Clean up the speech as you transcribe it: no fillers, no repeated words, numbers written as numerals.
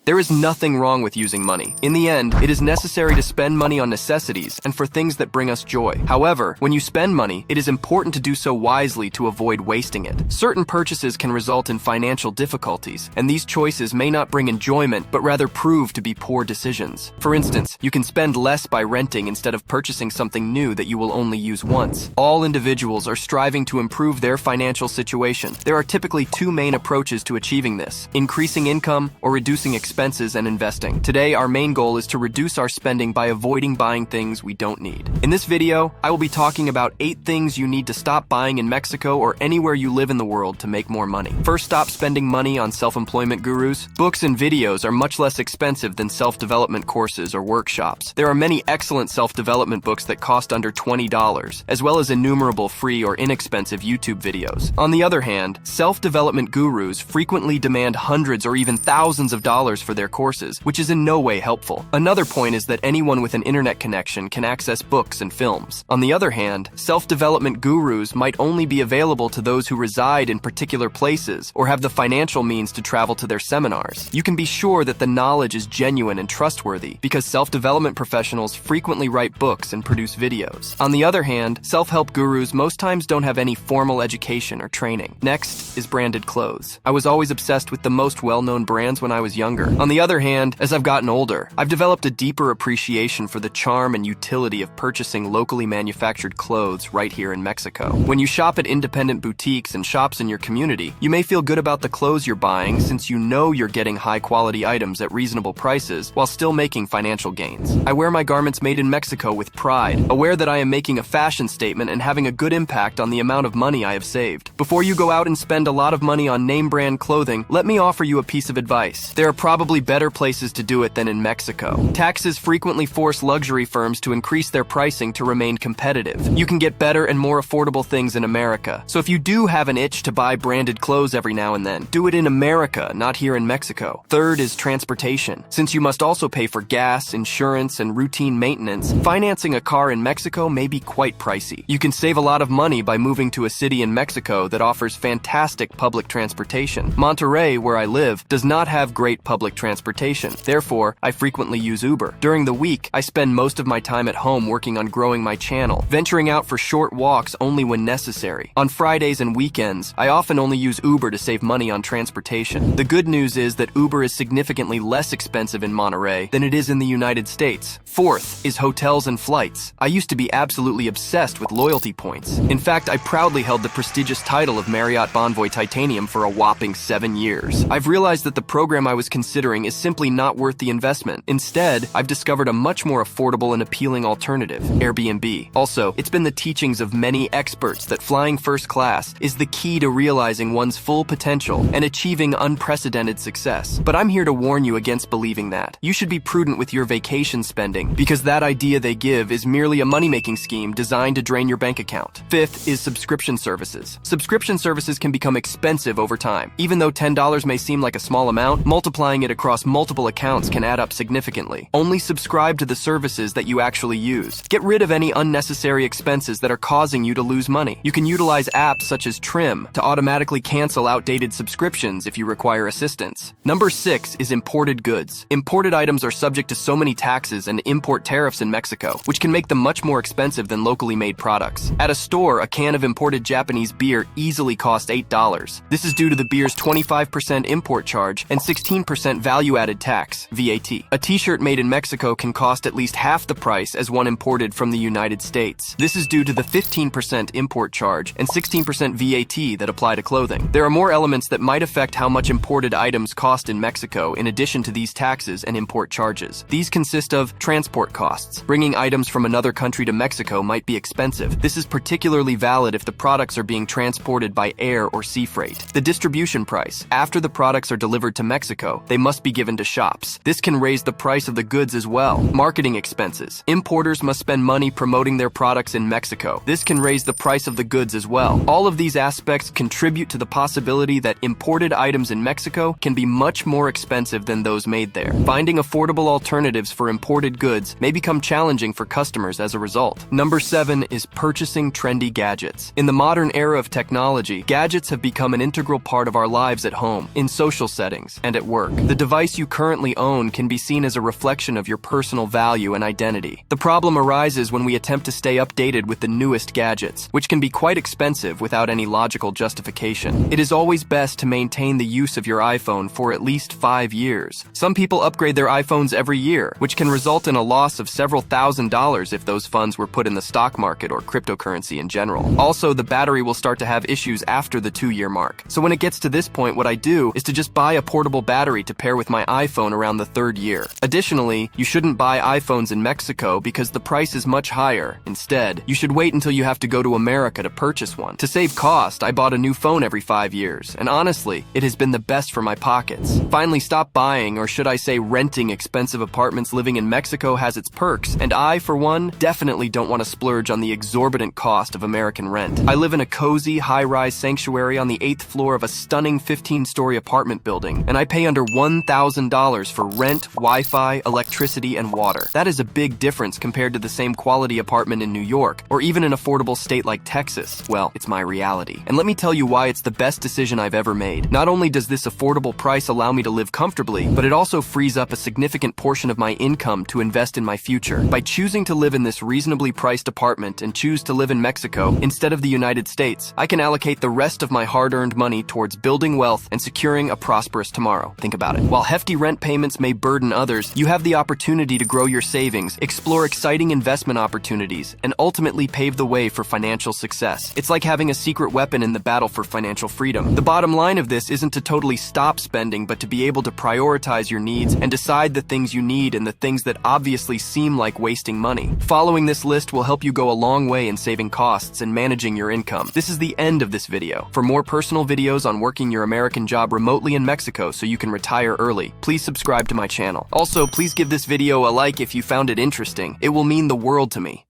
There is nothing wrong with using money. In the end, it is necessary to spend money on necessities and for things that bring us joy. However, when you spend money, it is important to do so wisely to avoid wasting it. Certain purchases can result in financial difficulties, and these choices may not bring enjoyment, but rather prove to be poor decisions. For instance, you can spend less by renting instead of purchasing something new that you will only use once. All individuals are striving to improve their financial situation. There are typically two main approaches to achieving this: increasing income or reducing expenses and investing. Today, our main goal is to reduce our spending by avoiding buying things we don't need. In this video, I will be talking about 8 things you need to stop buying in Mexico or anywhere you live in the world to make more money. First, stop spending money on self-employment gurus. Books and videos are much less expensive than self-development courses or workshops. There are many excellent self-development books that cost under $20, as well as innumerable free or inexpensive YouTube videos. On the other hand, self-development gurus frequently demand hundreds or even thousands of dollars for their courses, which is in no way helpful. Another point is that anyone with an internet connection can access books and films. On the other hand, self-development gurus might only be available to those who reside in particular places or have the financial means to travel to their seminars. You can be sure that the knowledge is genuine and trustworthy because self-development professionals frequently write books and produce videos. On the other hand, self-help gurus most times don't have any formal education or training. Next is branded clothes. I was always obsessed with the most well-known brands when I was younger. On the other hand, as I've gotten older, I've developed a deeper appreciation for the charm and utility of purchasing locally manufactured clothes right here in Mexico. When you shop at independent boutiques and shops in your community, you may feel good about the clothes you're buying since you know you're getting high-quality items at reasonable prices while still making financial gains. I wear my garments made in Mexico with pride, aware that I am making a fashion statement and having a good impact on the amount of money I have saved. Before you go out and spend a lot of money on name-brand clothing, let me offer you a piece of advice. There are probably better places to do it than in Mexico. Taxes frequently force luxury firms to increase their pricing to remain competitive. You can get better and more affordable things in America. So if you do have an itch to buy branded clothes every now and then, do it in America, not here in Mexico. Third is transportation. Since you must also pay for gas, insurance, and routine maintenance, financing a car in Mexico may be quite pricey. You can save a lot of money by moving to a city in Mexico that offers fantastic public transportation. Monterrey, where I live, does not have great public transportation. Therefore, I frequently use Uber. During the week, I spend most of my time at home working on growing my channel, venturing out for short walks only when necessary. On Fridays and weekends, I often only use Uber to save money on transportation. The good news is that Uber is significantly less expensive in Monterrey than it is in the United States. Fourth is hotels and flights. I used to be absolutely obsessed with loyalty points. In fact, I proudly held the prestigious title of Marriott Bonvoy Titanium for a whopping 7 years. I've realized that the program I was considering is simply not worth the investment. Instead, I've discovered a much more affordable and appealing alternative: Airbnb. Also, it's been the teachings of many experts that flying first class is the key to realizing one's full potential and achieving unprecedented success. But I'm here to warn you against believing that. You should be prudent with your vacation spending because that idea they give is merely a money-making scheme designed to drain your bank account. Fifth is subscription services. Subscription services can become expensive over time. Even though $10 may seem like a small amount, multiplying it across multiple accounts can add up significantly. Only subscribe to the services that you actually use. Get rid of any unnecessary expenses that are causing you to lose money. You can utilize apps such as Trim to automatically cancel outdated subscriptions if you require assistance. Number 6 is imported goods. Imported items are subject to so many taxes and import tariffs in Mexico, which can make them much more expensive than locally made products. At a store, a can of imported Japanese beer easily costs $8. This is due to the beer's 25% import charge and 16% value-added tax, VAT. A t-shirt made in Mexico can cost at least half the price as one imported from the United States. This is due to the 15% import charge and 16% VAT that apply to clothing. There are more elements that might affect how much imported items cost in Mexico in addition to these taxes and import charges. These consist of transport costs. Bringing items from another country to Mexico might be expensive. This is particularly valid if the products are being transported by air or sea freight. The distribution price. After the products are delivered to Mexico, they must be given to shops. This can raise the price of the goods as well. Marketing expenses. Importers must spend money promoting their products in Mexico. This can raise the price of the goods as well. All of these aspects contribute to the possibility that imported items in Mexico can be much more expensive than those made there. Finding affordable alternatives for imported goods may become challenging for customers as a result. Number 7 is purchasing trendy gadgets. In the modern era of technology, gadgets have become an integral part of our lives at home, in social settings, and at work. The the device you currently own can be seen as a reflection of your personal value and identity. The problem arises when we attempt to stay updated with the newest gadgets, which can be quite expensive without any logical justification. It is always best to maintain the use of your iPhone for at least 5 years. Some people upgrade their iPhones every year, which can result in a loss of several $1,000s if those funds were put in the stock market or cryptocurrency in general. Also, the battery will start to have issues after the 2-year mark. So when it gets to this point, what I do is to just buy a portable battery to pair with my iPhone around the 3rd year. Additionally, you shouldn't buy iPhones in Mexico because the price is much higher. Instead, you should wait until you have to go to America to purchase one. To save cost, I bought a new phone every 5 years, and honestly, it has been the best for my pockets. Finally, stop buying, or should I say renting, expensive apartments living in Mexico has its perks, and I, for one, definitely don't want to splurge on the exorbitant cost of American rent. I live in a cozy, high-rise sanctuary on the 8th floor of a stunning 15-story apartment building, and I pay under $1,000 for rent, Wi-Fi, electricity, and water. That is a big difference compared to the same quality apartment in New York, or even an affordable state like Texas. Well, it's my reality. And let me tell you why it's the best decision I've ever made. Not only does this affordable price allow me to live comfortably, but it also frees up a significant portion of my income to invest in my future. By choosing to live in this reasonably priced apartment and choose to live in Mexico instead of the United States, I can allocate the rest of my hard-earned money towards building wealth and securing a prosperous tomorrow. Think about it. While hefty rent payments may burden others, you have the opportunity to grow your savings, explore exciting investment opportunities, and ultimately pave the way for financial success. It's like having a secret weapon in the battle for financial freedom. The bottom line of this isn't to totally stop spending, but to be able to prioritize your needs and decide the things you need and the things that obviously seem like wasting money. Following this list will help you go a long way in saving costs and managing your income. This is the end of this video. For more personal videos on working your American job remotely in Mexico so you can retire early, please subscribe to my channel. Also, please give this video a like if you found it interesting. It will mean the world to me.